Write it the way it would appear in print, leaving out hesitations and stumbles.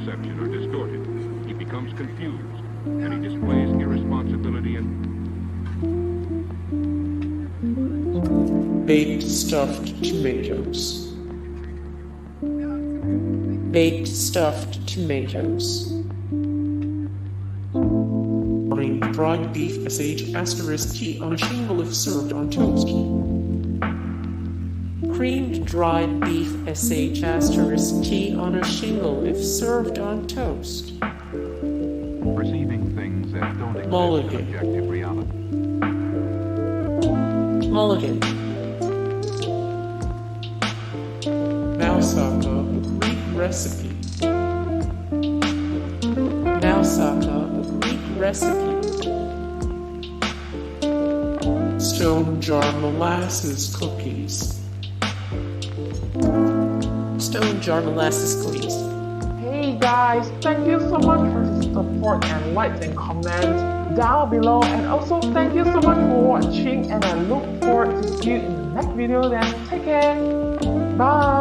perception are distorted. He becomes confused, and he displays irresponsibility and baked stuffed tomatoes. Baked stuffed tomatoes. Dried beef sh*t on a shingle if served on toast. Creamed dried beef sh*t on a shingle if served on toast. perceiving things that don't exist Mulligan. in objective reality. Mulligan. Moussaka, a Greek recipe. Moussaka, a Greek recipe. Stone jar molasses cookies. Stone jar molasses cookies. Hey guys, thank you so much for the support and likes and comments down below, and also thank you so much for watching, and I look forward to see you in the next video. Then take care, bye.